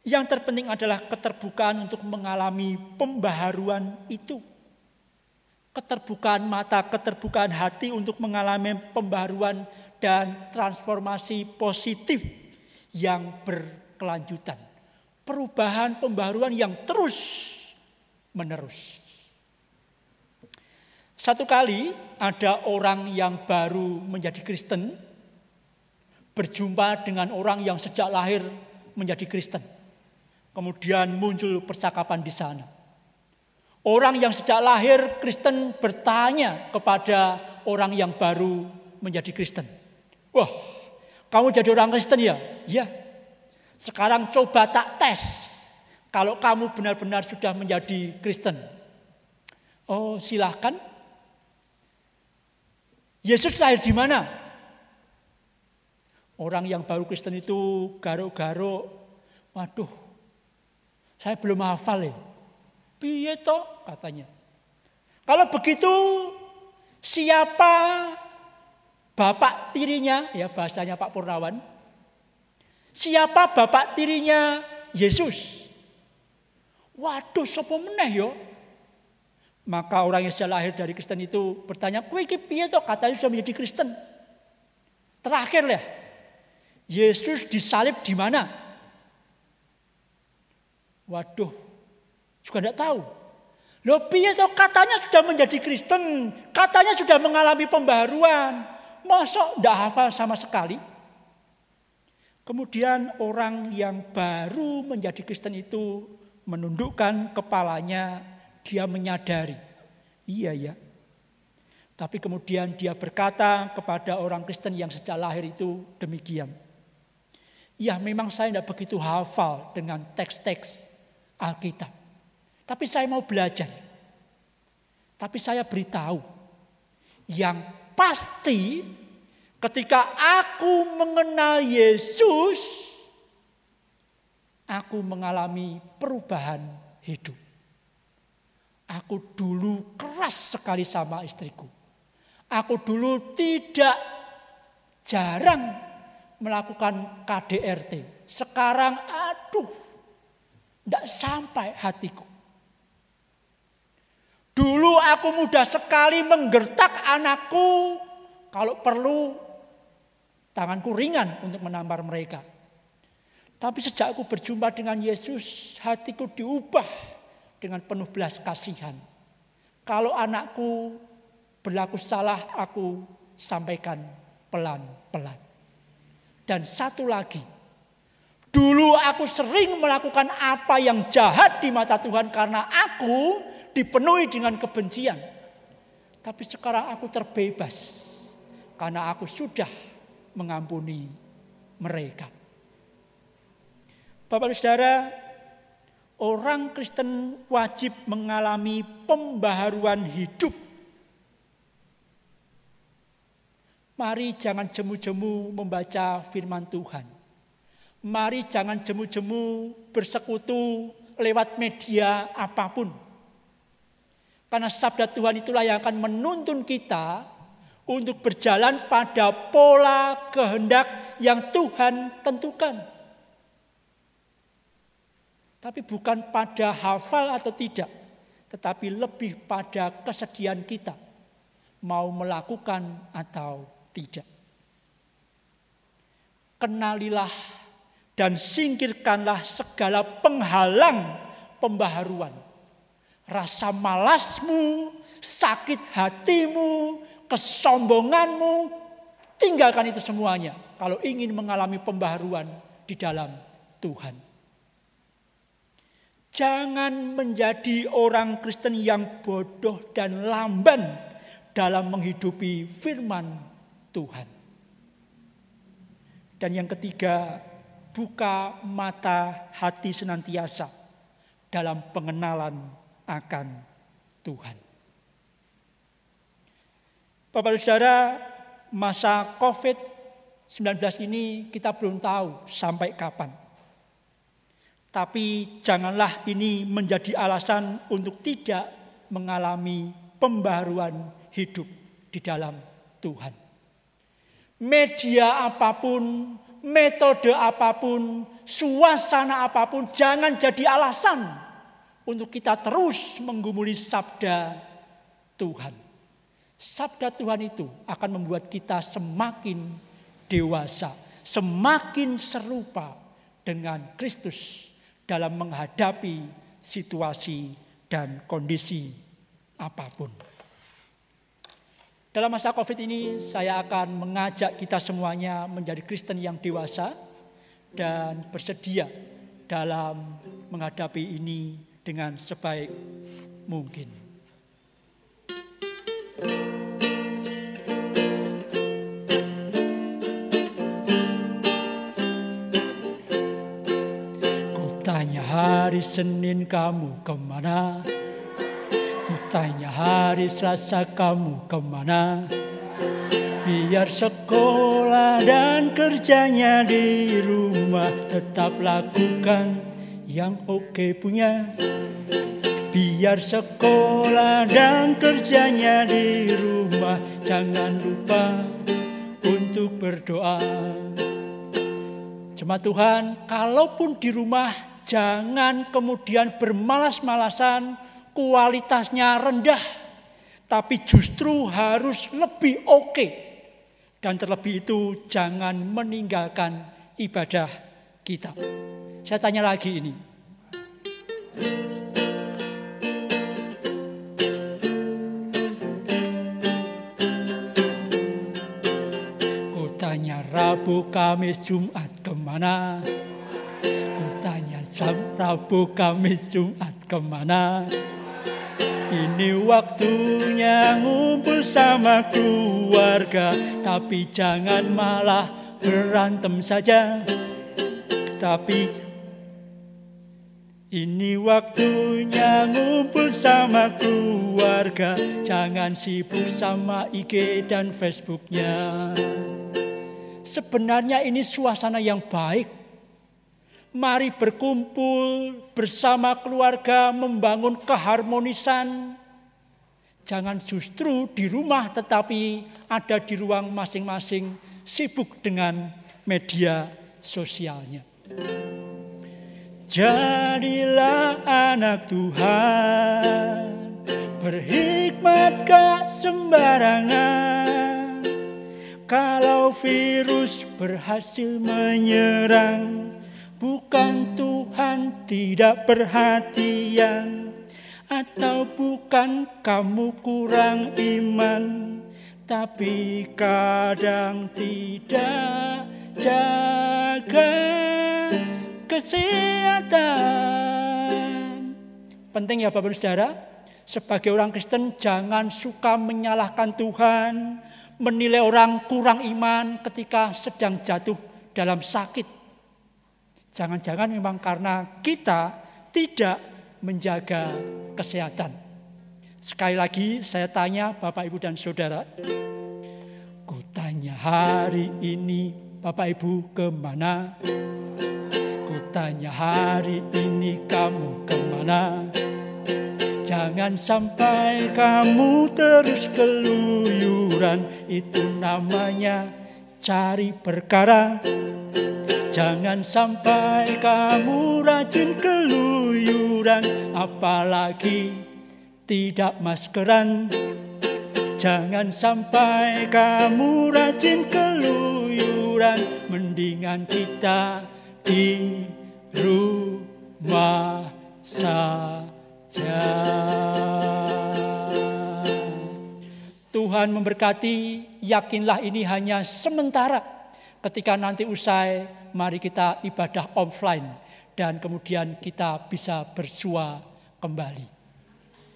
Yang terpenting adalah keterbukaan untuk mengalami pembaharuan itu. Keterbukaan mata, keterbukaan hati untuk mengalami pembaharuan dan transformasi positif yang berkelanjutan. Perubahan, pembaharuan yang terus menerus. Satu kali ada orang yang baru menjadi Kristen berjumpa dengan orang yang sejak lahir menjadi Kristen. Kemudian muncul percakapan di sana. Orang yang sejak lahir Kristen bertanya kepada orang yang baru menjadi Kristen. Wah, kamu jadi orang Kristen ya? Iya. Sekarang coba tak tes. Kalau kamu benar-benar sudah menjadi Kristen. Oh, silahkan. Yesus lahir di mana? Orang yang baru Kristen itu garuk-garuk. Waduh, saya belum hafal ya. Piye toh katanya. Kalau begitu siapa bapak tirinya? Ya bahasanya Pak Purnawan. Siapa bapak tirinya Yesus? Waduh, sapa meneh yo? Maka orang yang sudah lahir dari Kristen itu bertanya, kowe iki piye toh katanya sudah menjadi Kristen? Terakhir lah, Yesus disalib di mana? Waduh, juga tidak tahu. Loh piye toh katanya sudah menjadi Kristen, katanya sudah mengalami pembaharuan. Masa tidak hafal sama sekali? Kemudian orang yang baru menjadi Kristen itu menundukkan kepalanya, dia menyadari. Iya ya. Tapi kemudian dia berkata kepada orang Kristen yang sejak lahir itu demikian. Ya memang saya tidak begitu hafal dengan teks-teks Alkitab. Tapi saya mau belajar. Tapi saya beritahu. Yang pasti ketika aku mengenal Yesus, aku mengalami perubahan hidup. Aku dulu keras sekali sama istriku. Aku dulu jarang melakukan KDRT. Sekarang tidak sampai hatiku. Dulu aku mudah sekali menggertak anakku. Kalau perlu tanganku ringan untuk menampar mereka. Tapi sejak aku berjumpa dengan Yesus, hatiku diubah dengan penuh belas kasihan. Kalau anakku berlaku salah, aku sampaikan pelan-pelan. Dan satu lagi, dulu aku sering melakukan apa yang jahat di mata Tuhan karena aku dipenuhi dengan kebencian. Tapi sekarang aku terbebas karena aku sudah mengampuni mereka. Bapak dan Saudara, orang Kristen wajib mengalami pembaharuan hidup. Mari jangan jemu-jemu membaca firman Tuhan. Mari jangan jemu-jemu bersekutu lewat media apapun. Karena sabda Tuhan itulah yang akan menuntun kita untuk berjalan pada pola kehendak yang Tuhan tentukan. Tapi bukan pada hafal atau tidak, tetapi lebih pada kesediaan kita mau melakukan atau tidak. Kenalilah dan singkirkanlah segala penghalang pembaharuan. Rasa malasmu, sakit hatimu, kesombonganmu, tinggalkan itu semuanya kalau ingin mengalami pembaharuan di dalam Tuhan. Jangan menjadi orang Kristen yang bodoh dan lamban dalam menghidupi firman Tuhan. Dan yang ketiga, buka mata hati senantiasa dalam pengenalan akan Tuhan. Bapak dan Saudara, masa COVID-19 ini kita belum tahu sampai kapan. Tapi janganlah ini menjadi alasan untuk tidak mengalami pembaharuan hidup di dalam Tuhan. Media apapun, metode apapun, suasana apapun, jangan jadi alasan untuk kita terus menggumuli sabda Tuhan. Sabda Tuhan itu akan membuat kita semakin dewasa, semakin serupa dengan Kristus dalam menghadapi situasi dan kondisi apapun. Dalam masa COVID ini saya akan mengajak kita semuanya menjadi Kristen yang dewasa dan bersedia dalam menghadapi ini dengan sebaik mungkin. Kutanya hari Senin kamu kemana? Kutanya hari Selasa kamu kemana? Biar sekolah dan kerjanya di rumah, tetap lakukan yang oke punya. Biar sekolah dan kerjanya di rumah, jangan lupa untuk berdoa. Jemaat Tuhan, kalaupun di rumah jangan kemudian bermalas-malasan, kualitasnya rendah, tapi justru harus lebih oke. Dan terlebih itu jangan meninggalkan ibadah kita. Saya tanya lagi ini. Kutanya Rabu, Kamis, Jumat kemana? Kutanya Rabu, Kamis, Jumat kemana? Ini waktunya ngumpul sama keluarga, tapi jangan malah berantem saja. Tapi ini waktunya ngumpul sama keluarga, jangan sibuk sama IG dan Facebooknya. Sebenarnya ini suasana yang baik. Mari berkumpul bersama keluarga membangun keharmonisan. Jangan justru di rumah tetapi ada di ruang masing-masing sibuk dengan media sosialnya. Jadilah anak Tuhan, berhikmat gak sembarangan. Kalau virus berhasil menyerang, bukan Tuhan tidak perhatian, atau bukan kamu kurang iman, tapi kadang tidak jaga kesehatan. Penting ya Bapak dan Saudara, sebagai orang Kristen jangan suka menyalahkan Tuhan, menilai orang kurang iman ketika sedang jatuh dalam sakit. Jangan-jangan memang karena kita tidak menjaga kesehatan. Sekali lagi saya tanya Bapak Ibu dan Saudara. Kutanya hari ini Bapak Ibu kemana? Kutanya hari ini kamu kemana? Jangan sampai kamu terus keluyuran, itu namanya cari perkara. Jangan sampai kamu rajin keluyuran, apalagi tidak maskeran. Jangan sampai kamu rajin keluyuran, mendingan kita di rumah saja. Tuhan memberkati, yakinlah ini hanya sementara. Ketika nanti usai, mari kita ibadah offline dan kemudian kita bisa bersua kembali.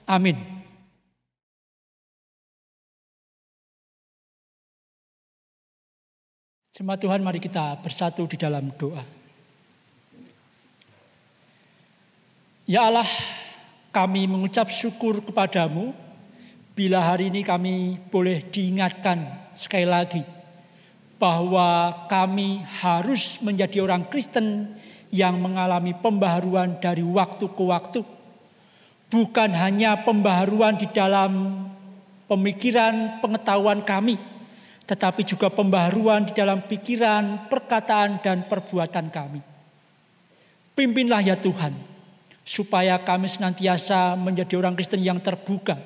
Amin. Jemaat Tuhan, mari kita bersatu di dalam doa. Ya Allah, kami mengucap syukur kepadamu bila hari ini kami boleh diingatkan sekali lagi bahwa kami harus menjadi orang Kristen yang mengalami pembaharuan dari waktu ke waktu. Bukan hanya pembaharuan di dalam pemikiran, pengetahuan kami, tetapi juga pembaharuan di dalam pikiran, perkataan, dan perbuatan kami. Pimpinlah ya Tuhan, supaya kami senantiasa menjadi orang Kristen yang terbuka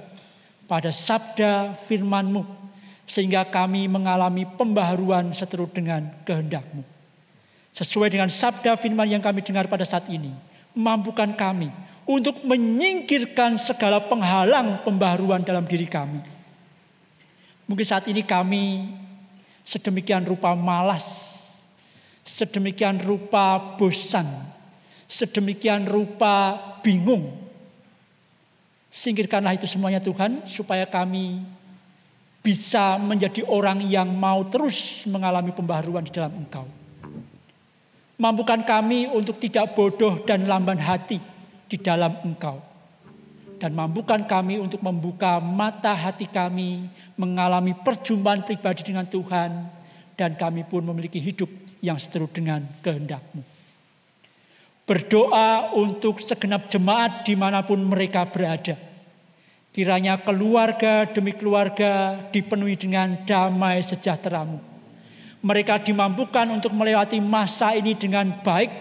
pada sabda firman-Mu, sehingga kami mengalami pembaharuan seturut dengan kehendak-Mu. Sesuai dengan sabda firman yang kami dengar pada saat ini, mampukan kami untuk menyingkirkan segala penghalang pembaharuan dalam diri kami. Mungkin saat ini kami sedemikian rupa malas, sedemikian rupa bosan, sedemikian rupa bingung. Singkirkanlah itu semuanya Tuhan, supaya kami bisa menjadi orang yang mau terus mengalami pembaharuan di dalam Engkau. Mampukan kami untuk tidak bodoh dan lamban hati di dalam Engkau. Dan mampukan kami untuk membuka mata hati kami, mengalami perjumpaan pribadi dengan Tuhan, dan kami pun memiliki hidup yang seturut dengan kehendak-Mu. Berdoa untuk segenap jemaat dimanapun mereka berada. Kiranya keluarga demi keluarga dipenuhi dengan damai sejahtera-Mu. Mereka dimampukan untuk melewati masa ini dengan baik.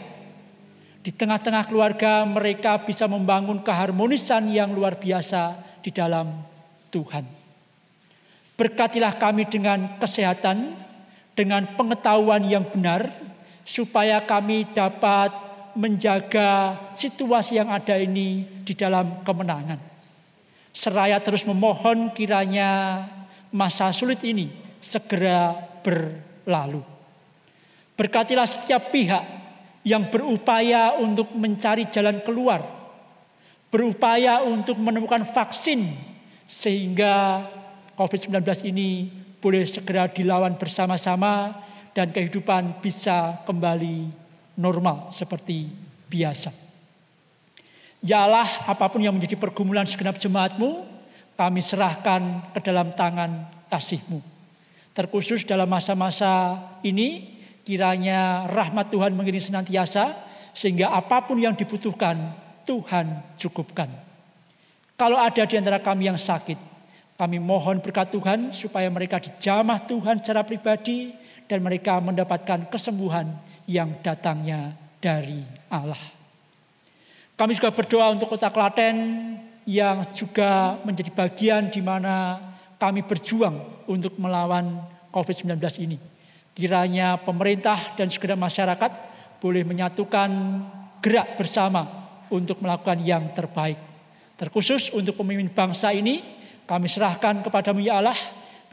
Di tengah-tengah keluarga mereka bisa membangun keharmonisan yang luar biasa di dalam Tuhan. Berkatilah kami dengan kesehatan, dengan pengetahuan yang benar, supaya kami dapat menjaga situasi yang ada ini di dalam kemenangan. Seraya terus memohon kiranya masa sulit ini segera berlalu. Berkatilah setiap pihak yang berupaya untuk mencari jalan keluar, berupaya untuk menemukan vaksin, sehingga COVID-19 ini boleh segera dilawan bersama-sama dan kehidupan bisa kembali normal seperti biasa. Ya Allah, apapun yang menjadi pergumulan segenap jemaat-Mu, kami serahkan ke dalam tangan kasih-Mu. Terkhusus dalam masa-masa ini, kiranya rahmat Tuhan mengiringi senantiasa, sehingga apapun yang dibutuhkan, Tuhan cukupkan. Kalau ada di antara kami yang sakit, kami mohon berkat Tuhan supaya mereka dijamah Tuhan secara pribadi dan mereka mendapatkan kesembuhan yang datangnya dari Allah. Kami juga berdoa untuk Kota Klaten yang juga menjadi bagian di mana kami berjuang untuk melawan COVID-19 ini. Kiranya pemerintah dan segenap masyarakat boleh menyatukan gerak bersama untuk melakukan yang terbaik. Terkhusus untuk pemimpin bangsa ini, kami serahkan kepada-Mu ya Allah,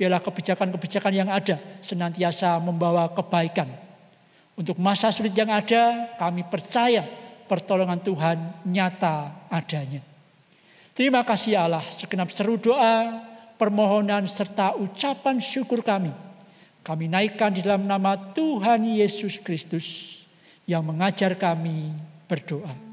biarlah kebijakan-kebijakan yang ada senantiasa membawa kebaikan. Untuk masa sulit yang ada, kami percaya pertolongan Tuhan nyata adanya. Terima kasih ya Allah, segenap seru doa, permohonan serta ucapan syukur kami naikkan di dalam nama Tuhan Yesus Kristus yang mengajar kami berdoa.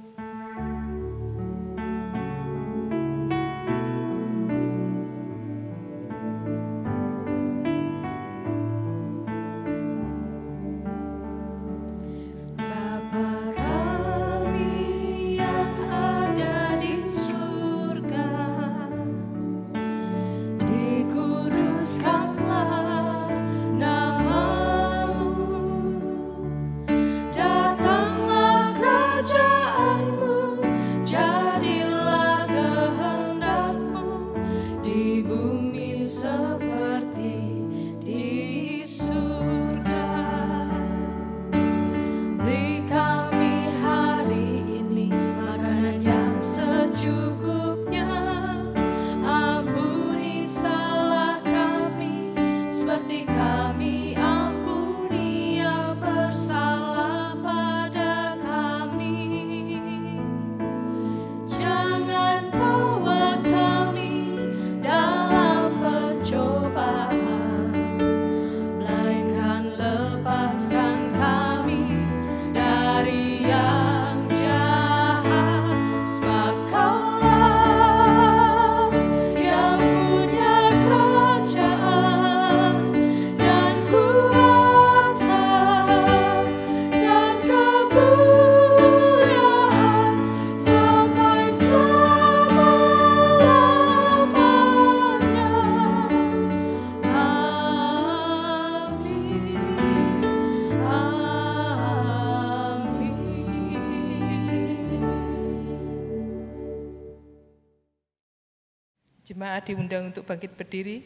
Jemaat diundang untuk bangkit berdiri.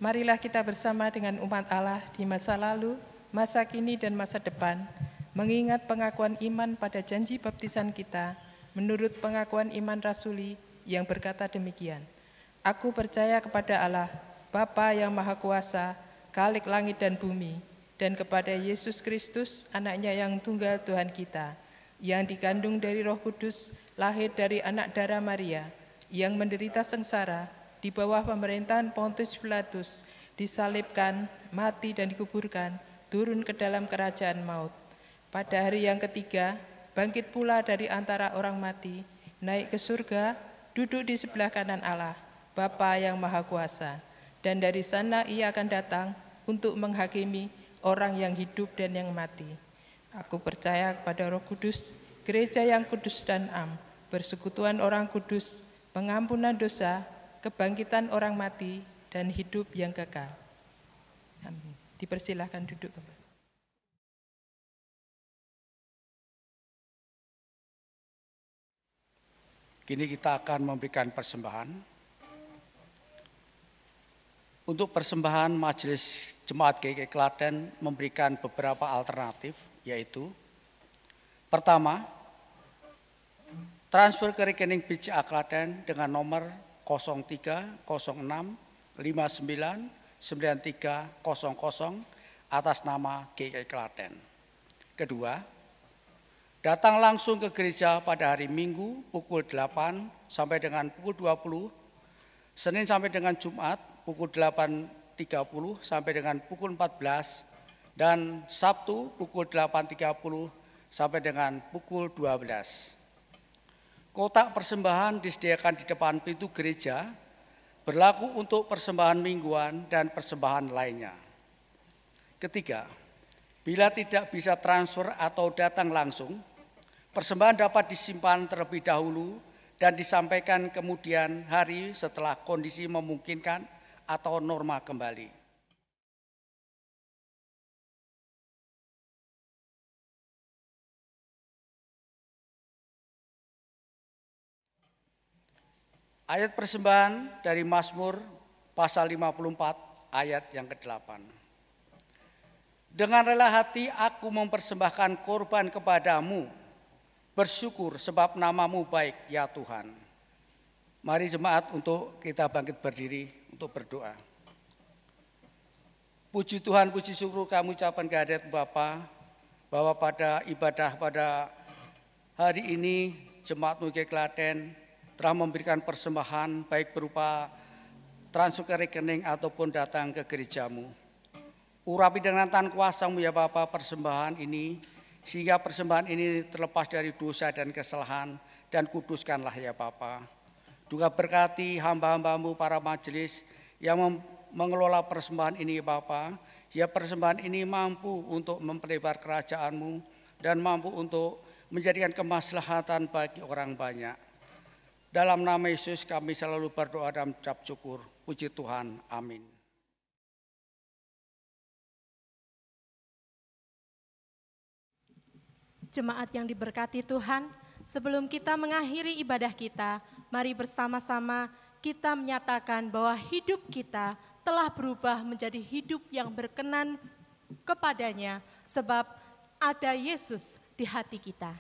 Marilah kita bersama dengan umat Allah di masa lalu, masa kini, dan masa depan, mengingat pengakuan iman pada janji baptisan kita, menurut pengakuan iman rasuli yang berkata demikian. Aku percaya kepada Allah, Bapa yang Maha Kuasa, Khalik langit dan bumi, dan kepada Yesus Kristus, anaknya yang tunggal Tuhan kita, yang dikandung dari Roh Kudus, lahir dari anak darah Maria, yang menderita sengsara di bawah pemerintahan Pontius Pilatus, disalibkan, mati dan dikuburkan, turun ke dalam kerajaan maut. Pada hari yang ketiga, bangkit pula dari antara orang mati, naik ke surga, duduk di sebelah kanan Allah, Bapa yang Maha Kuasa. Dan dari sana ia akan datang untuk menghakimi orang yang hidup dan yang mati. Aku percaya kepada Roh Kudus, gereja yang kudus dan am, persekutuan orang kudus, pengampunan dosa, kebangkitan orang mati, dan hidup yang kekal. Amin. Dipersilahkan duduk kembali. Kini kita akan memberikan persembahan. Untuk persembahan Majelis Jemaat GKI Klaten memberikan beberapa alternatif, yaitu pertama, transfer ke rekening BCA Klaten dengan nomor 0306599300 atas nama GKI Klaten. Kedua, datang langsung ke gereja pada hari Minggu pukul 8 sampai dengan pukul 20, Senin sampai dengan Jumat pukul 8.30 sampai dengan pukul 14, dan Sabtu pukul 8.30 sampai dengan pukul 12. Kotak persembahan disediakan di depan pintu gereja, berlaku untuk persembahan mingguan dan persembahan lainnya. Ketiga, bila tidak bisa transfer atau datang langsung, persembahan dapat disimpan terlebih dahulu dan disampaikan kemudian hari setelah kondisi memungkinkan atau norma kembali. Ayat persembahan dari Mazmur pasal 54 ayat yang ke-8. Dengan rela hati aku mempersembahkan korban kepadamu, bersyukur sebab namamu baik ya Tuhan. Mari jemaat untuk kita bangkit berdiri untuk berdoa. Puji Tuhan, puji syukur kami ucapkan kehadirat Bapa, bahwa pada ibadah pada hari ini Jemaat GKI Klaten telah memberikan persembahan baik berupa transfer ke rekening ataupun datang ke gerejamu. Urapi dengan tangan kuasa-Mu ya Bapa persembahan ini, sehingga persembahan ini terlepas dari dosa dan kesalahan, dan kuduskanlah ya Bapa. Juga berkati hamba-hamba-Mu para majelis yang mengelola persembahan ini Bapa, ya persembahan ini mampu untuk memperlebar kerajaan-Mu dan mampu untuk menjadikan kemaslahatan bagi orang banyak. Dalam nama Yesus kami selalu berdoa dan mengucap syukur. Puji Tuhan. Amin. Jemaat yang diberkati Tuhan, sebelum kita mengakhiri ibadah kita, mari bersama-sama kita menyatakan bahwa hidup kita telah berubah menjadi hidup yang berkenan kepadanya, sebab ada Yesus di hati kita.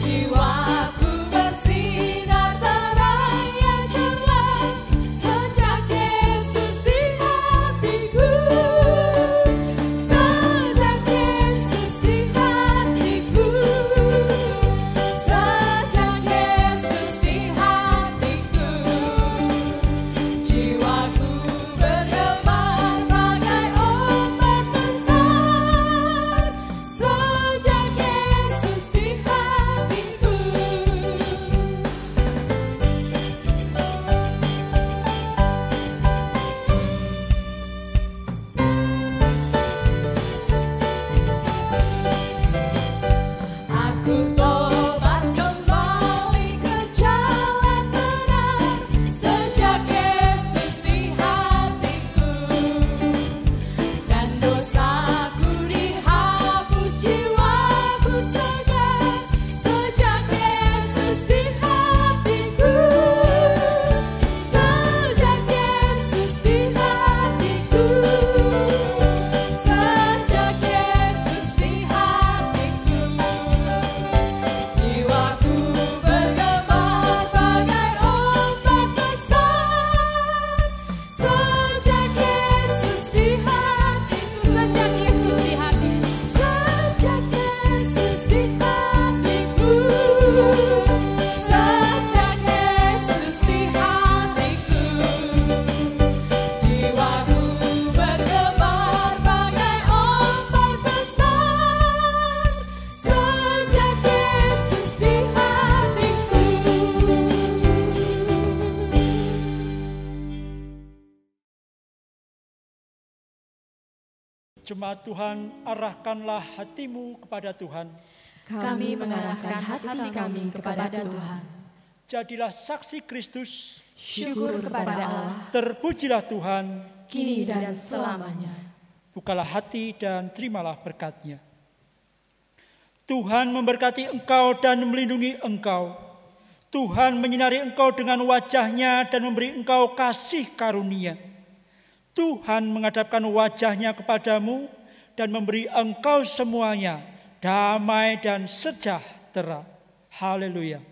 Jiwaku bersinar terang yang cerah. Jemaat Tuhan, arahkanlah hatimu kepada Tuhan. Kami mengarahkan hati kami kepada Tuhan. Jadilah saksi Kristus. Syukur kepada Allah. Terpujilah Tuhan. Kini dan selamanya. Bukalah hati dan terimalah berkat-Nya. Tuhan memberkati engkau dan melindungi engkau. Tuhan menyinari engkau dengan wajah-Nya dan memberi engkau kasih karunia. Tuhan menghadapkan wajah-Nya kepadamu dan memberi engkau semuanya damai dan sejahtera. Haleluya.